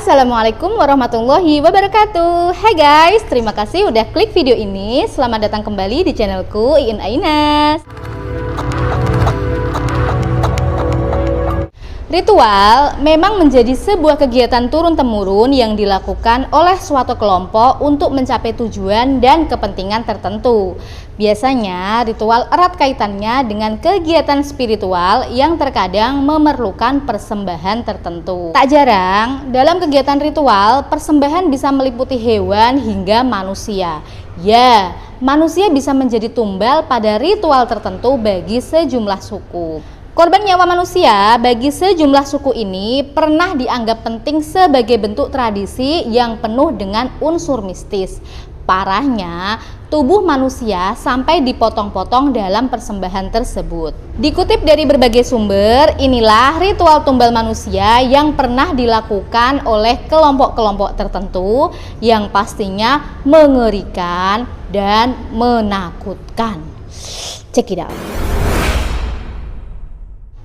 Assalamualaikum warahmatullahi wabarakatuh. Hai guys, terima kasih udah klik video ini. Selamat datang kembali di channelku Iin Ainas. Ritual memang menjadi sebuah kegiatan turun-temurun yang dilakukan oleh suatu kelompok untuk mencapai tujuan dan kepentingan tertentu. Biasanya ritual erat kaitannya dengan kegiatan spiritual yang terkadang memerlukan persembahan tertentu. Tak jarang dalam kegiatan ritual, persembahan bisa meliputi hewan hingga manusia. Ya, manusia bisa menjadi tumbal pada ritual tertentu bagi sejumlah suku. Korban nyawa manusia bagi sejumlah suku ini pernah dianggap penting sebagai bentuk tradisi yang penuh dengan unsur mistis. Parahnya, tubuh manusia sampai dipotong-potong dalam persembahan tersebut. Dikutip dari berbagai sumber, inilah ritual tumbal manusia yang pernah dilakukan oleh kelompok-kelompok tertentu yang pastinya mengerikan dan menakutkan. Check it out.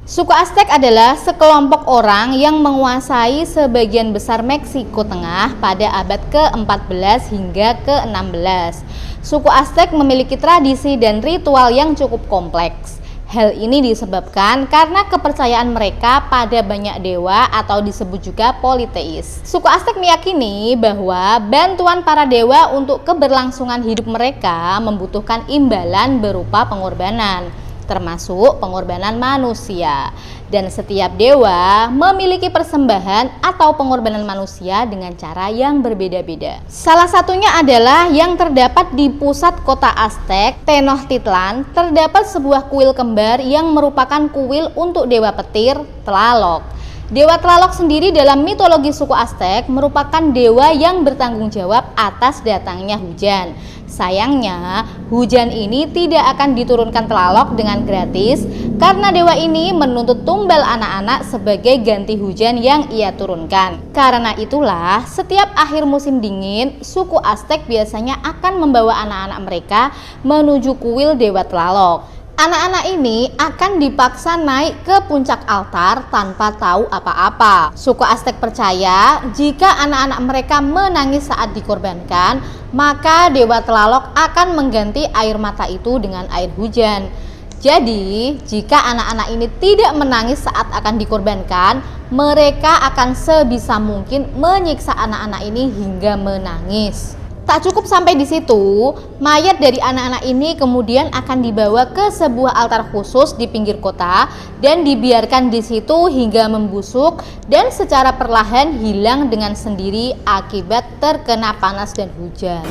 Suku Aztec adalah sekelompok orang yang menguasai sebagian besar Meksiko Tengah pada abad ke-14 hingga ke-16. Suku Aztec memiliki tradisi dan ritual yang cukup kompleks. Hal ini disebabkan karena kepercayaan mereka pada banyak dewa atau disebut juga politeis. Suku Aztec meyakini bahwa bantuan para dewa untuk keberlangsungan hidup mereka membutuhkan imbalan berupa pengorbanan, termasuk pengorbanan manusia, dan setiap dewa memiliki persembahan atau pengorbanan manusia dengan cara yang berbeda-beda. Salah satunya adalah yang terdapat di pusat kota Aztec, Tenochtitlan. Terdapat sebuah kuil kembar yang merupakan kuil untuk dewa petir, Tlaloc. Dewa Tlaloc sendiri dalam mitologi suku Aztec merupakan dewa yang bertanggung jawab atas datangnya hujan. Sayangnya, hujan ini tidak akan diturunkan Tlaloc dengan gratis karena dewa ini menuntut tumbal anak-anak sebagai ganti hujan yang ia turunkan. Karena itulah, setiap akhir musim dingin, suku Aztec biasanya akan membawa anak-anak mereka menuju kuil dewa Tlaloc. Anak-anak ini akan dipaksa naik ke puncak altar tanpa tahu apa-apa. Suku Aztec percaya jika anak-anak mereka menangis saat dikorbankan, maka dewa Tlaloc akan mengganti air mata itu dengan air hujan. Jadi, jika anak-anak ini tidak menangis saat akan dikorbankan, mereka akan sebisa mungkin menyiksa anak-anak ini hingga menangis. Tak cukup sampai di situ, mayat dari anak-anak ini kemudian akan dibawa ke sebuah altar khusus di pinggir kota dan dibiarkan di situ hingga membusuk dan secara perlahan hilang dengan sendiri akibat terkena panas dan hujan.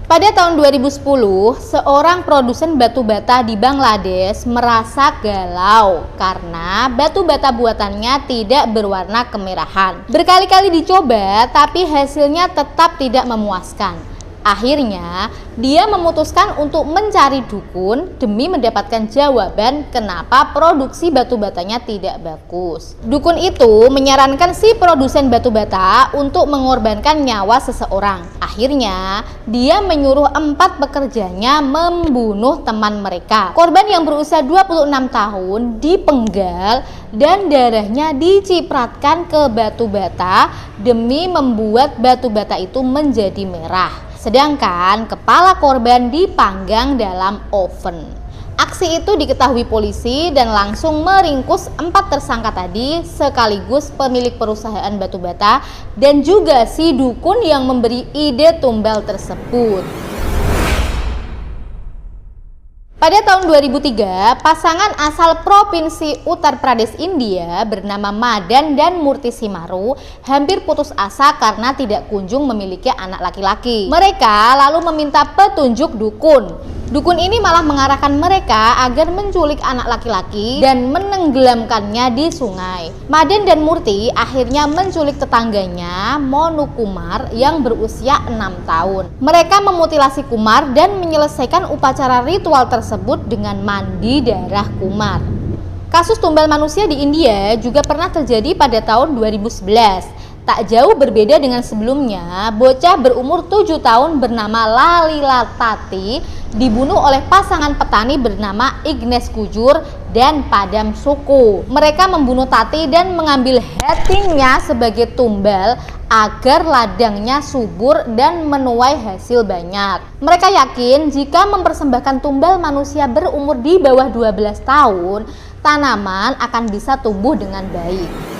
Pada tahun 2010, seorang produsen batu bata di Bangladesh merasa galau karena batu bata buatannya tidak berwarna kemerahan. Berkali-kali dicoba, tapi hasilnya tetap tidak memuaskan. Akhirnya, dia memutuskan untuk mencari dukun demi mendapatkan jawaban kenapa produksi batu batanya tidak bagus. Dukun itu menyarankan si produsen batu bata untuk mengorbankan nyawa seseorang. Akhirnya, dia menyuruh 4 pekerjanya membunuh teman mereka. Korban yang berusia 26 tahun dipenggal dan darahnya dicipratkan ke batu bata demi membuat batu bata itu menjadi merah. Sedangkan kepala korban dipanggang dalam oven. Aksi itu diketahui polisi dan langsung meringkus 4 tersangka tadi, sekaligus pemilik perusahaan batu bata dan juga si dukun yang memberi ide tumbal tersebut. Pada tahun 2003, pasangan asal Provinsi Uttar Pradesh India bernama Madan dan Murti Simaru hampir putus asa karena tidak kunjung memiliki anak laki-laki. Mereka lalu meminta petunjuk dukun. Dukun ini malah mengarahkan mereka agar menculik anak laki-laki dan menenggelamkannya di sungai. Madan dan Murti akhirnya menculik tetangganya, Monu Kumar, yang berusia 6 tahun. Mereka memutilasi Kumar dan menyelesaikan upacara ritual tersebut dengan mandi darah Kumar. Kasus tumbal manusia di India juga pernah terjadi pada tahun 2011. Tak jauh berbeda dengan sebelumnya, bocah berumur 7 tahun bernama Lalila Tati dibunuh oleh pasangan petani bernama Ignes Kujur dan Padam Suku. Mereka membunuh Tati dan mengambil hatinya sebagai tumbal agar ladangnya subur dan menuai hasil banyak. Mereka yakin jika mempersembahkan tumbal manusia berumur di bawah 12 tahun, tanaman akan bisa tumbuh dengan baik.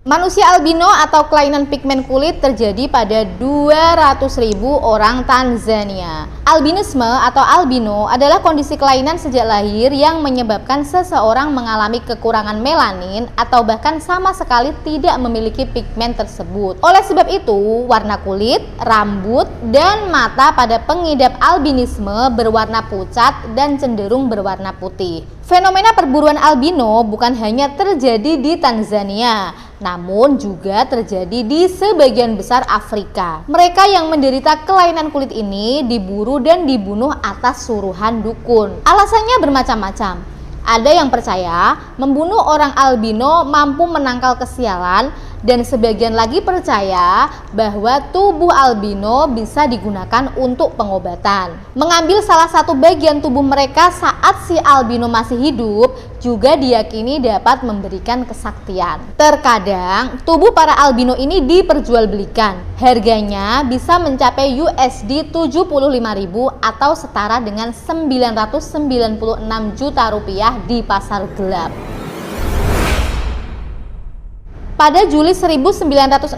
Manusia albino atau kelainan pigmen kulit terjadi pada 200.000 orang Tanzania. Albinisme atau albino adalah kondisi kelainan sejak lahir yang menyebabkan seseorang mengalami kekurangan melanin atau bahkan sama sekali tidak memiliki pigmen tersebut. Oleh sebab itu, warna kulit, rambut, dan mata pada pengidap albinisme berwarna pucat dan cenderung berwarna putih. Fenomena perburuan albino bukan hanya terjadi di Tanzania, namun juga terjadi di sebagian besar Afrika. Mereka yang menderita kelainan kulit ini diburu dan dibunuh atas suruhan dukun. Alasannya bermacam-macam. Ada yang percaya membunuh orang albino mampu menangkal kesialan, dan sebagian lagi percaya bahwa tubuh albino bisa digunakan untuk pengobatan. Mengambil salah satu bagian tubuh mereka saat si albino masih hidup juga diyakini dapat memberikan kesaktian. Terkadang tubuh para albino ini diperjualbelikan. Harganya bisa mencapai USD 75.000 atau setara dengan 996 juta rupiah di pasar gelap. Pada Juli 1960,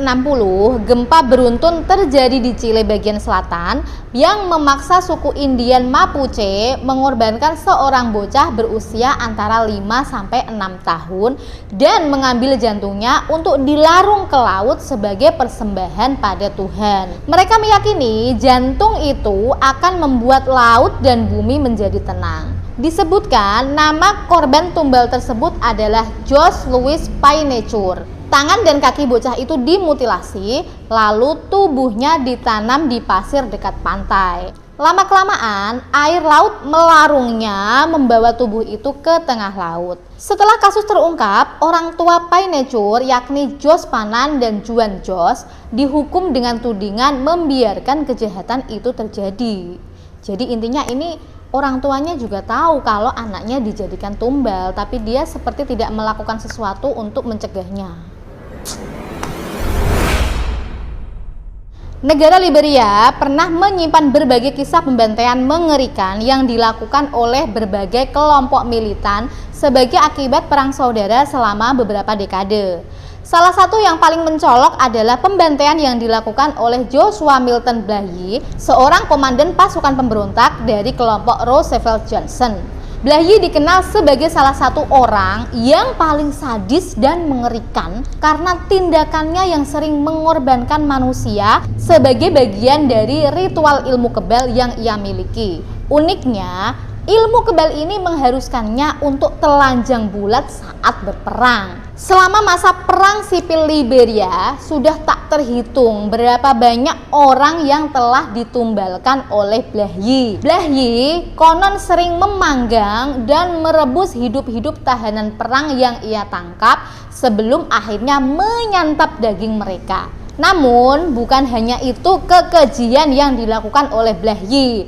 gempa beruntun terjadi di Chile bagian selatan yang memaksa suku Indian Mapuche mengorbankan seorang bocah berusia antara 5-6 tahun dan mengambil jantungnya untuk dilarung ke laut sebagai persembahan pada Tuhan. Mereka meyakini jantung itu akan membuat laut dan bumi menjadi tenang. Disebutkan nama korban tumbal tersebut adalah Jose Luis Painechur. Tangan dan kaki bocah itu dimutilasi, lalu tubuhnya ditanam di pasir dekat pantai. Lama-kelamaan, air laut melarungnya membawa tubuh itu ke tengah laut. Setelah kasus terungkap, orang tua Painechur yakni Jos Panan dan Juan Jos dihukum dengan tudingan membiarkan kejahatan itu terjadi. Jadi intinya ini orang tuanya juga tahu kalau anaknya dijadikan tumbal, tapi dia seperti tidak melakukan sesuatu untuk mencegahnya. Negara Liberia pernah menyimpan berbagai kisah pembantaian mengerikan yang dilakukan oleh berbagai kelompok militan sebagai akibat perang saudara selama beberapa dekade. Salah satu yang paling mencolok adalah pembantaian yang dilakukan oleh Joshua Milton Blahi, seorang komandan pasukan pemberontak dari kelompok Roosevelt Johnson. Blahi dikenal sebagai salah satu orang yang paling sadis dan mengerikan karena tindakannya yang sering mengorbankan manusia sebagai bagian dari ritual ilmu kebal yang ia miliki. Uniknya, ilmu kebal ini mengharuskannya untuk telanjang bulat saat berperang. Selama masa perang sipil Liberia, sudah tak terhitung berapa banyak orang yang telah ditumbalkan oleh Blahi. Blahi konon sering memanggang dan merebus hidup-hidup tahanan perang yang ia tangkap sebelum akhirnya menyantap daging mereka. Namun, bukan hanya itu kekejian yang dilakukan oleh Blahi.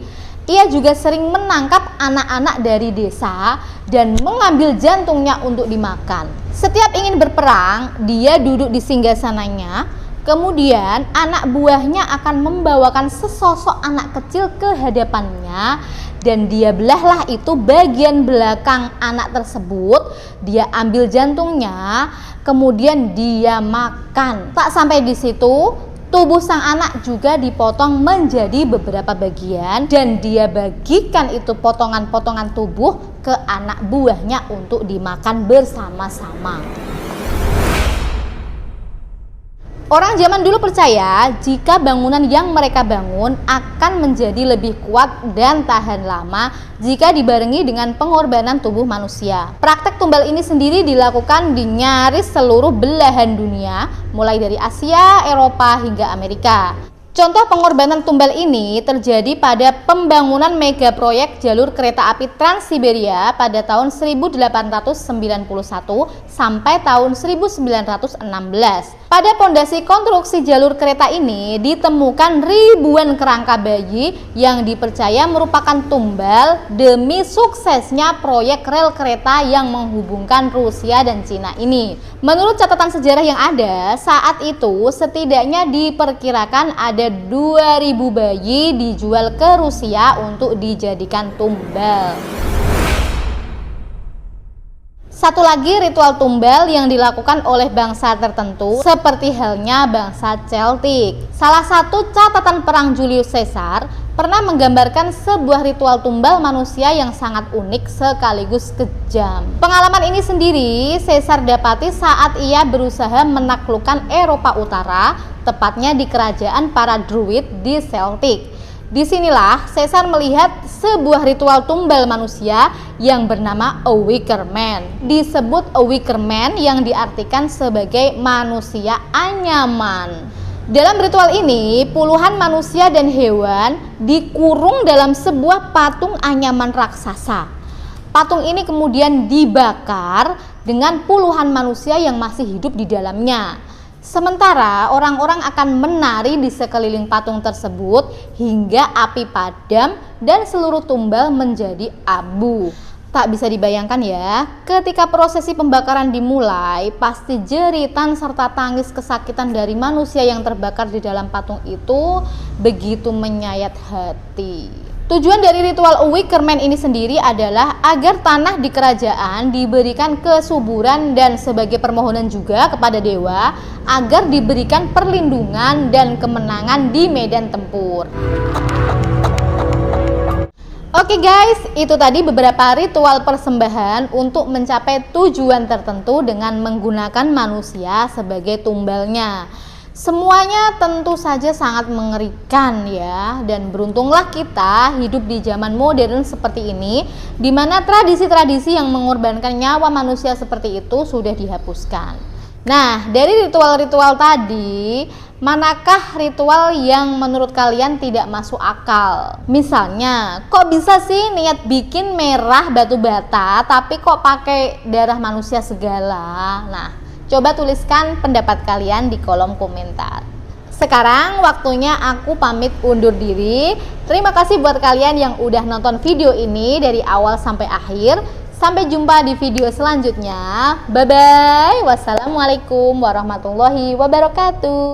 Ia juga sering menangkap anak-anak dari desa dan mengambil jantungnya untuk dimakan. Setiap ingin berperang, dia duduk di singgasananya. Kemudian anak buahnya akan membawakan sesosok anak kecil ke hadapannya dan dia belahlah itu bagian belakang anak tersebut. Dia ambil jantungnya, kemudian dia makan. Tak sampai di situ, tubuh sang anak juga dipotong menjadi beberapa bagian dan dia bagikan itu potongan-potongan tubuh ke anak buahnya untuk dimakan bersama-sama. Orang zaman dulu percaya jika bangunan yang mereka bangun akan menjadi lebih kuat dan tahan lama jika dibarengi dengan pengorbanan tubuh manusia. Praktek tumbal ini sendiri dilakukan di nyaris seluruh belahan dunia, mulai dari Asia, Eropa, hingga Amerika. Contoh pengorbanan tumbal ini terjadi pada pembangunan mega proyek jalur kereta api Trans Siberia pada tahun 1891 sampai tahun 1916. Pada pondasi konstruksi jalur kereta ini ditemukan ribuan kerangka bayi yang dipercaya merupakan tumbal demi suksesnya proyek rel kereta yang menghubungkan Rusia dan Cina ini. Menurut catatan sejarah yang ada, saat itu setidaknya diperkirakan ada 2.000 bayi dijual ke Rusia untuk dijadikan tumbal. Satu lagi ritual tumbal yang dilakukan oleh bangsa tertentu seperti halnya bangsa Celtic. Salah satu catatan perang Julius Caesar pernah menggambarkan sebuah ritual tumbal manusia yang sangat unik sekaligus kejam. Pengalaman ini sendiri Caesar dapati saat ia berusaha menaklukkan Eropa Utara, tepatnya di kerajaan para Druid di Celtic. Disinilah Caesar melihat sebuah ritual tumbal manusia yang bernama a wicker man. Disebut a wicker man yang diartikan sebagai manusia anyaman. Dalam ritual ini, puluhan manusia dan hewan dikurung dalam sebuah patung anyaman raksasa. Patung ini kemudian dibakar dengan puluhan manusia yang masih hidup di dalamnya. Sementara orang-orang akan menari di sekeliling patung tersebut hingga api padam dan seluruh tumbal menjadi abu. Tak bisa dibayangkan ya, ketika prosesi pembakaran dimulai, pasti jeritan serta tangis kesakitan dari manusia yang terbakar di dalam patung itu begitu menyayat hati. Tujuan dari ritual a wicker man ini sendiri adalah agar tanah di kerajaan diberikan kesuburan dan sebagai permohonan juga kepada dewa agar diberikan perlindungan dan kemenangan di medan tempur. Oke guys, itu tadi beberapa ritual persembahan untuk mencapai tujuan tertentu dengan menggunakan manusia sebagai tumbalnya. Semuanya tentu saja sangat mengerikan ya, dan beruntunglah kita hidup di zaman modern seperti ini, di mana tradisi-tradisi yang mengorbankan nyawa manusia seperti itu sudah dihapuskan. Nah, dari ritual-ritual tadi, manakah ritual yang menurut kalian tidak masuk akal? Misalnya, kok bisa sih niat bikin merah batu bata, tapi kok pakai darah manusia segala? Nah, coba tuliskan pendapat kalian di kolom komentar. Sekarang waktunya aku pamit undur diri. Terima kasih buat kalian yang udah nonton video ini dari awal sampai akhir. Sampai jumpa di video selanjutnya. Bye bye. Wassalamualaikum warahmatullahi wabarakatuh.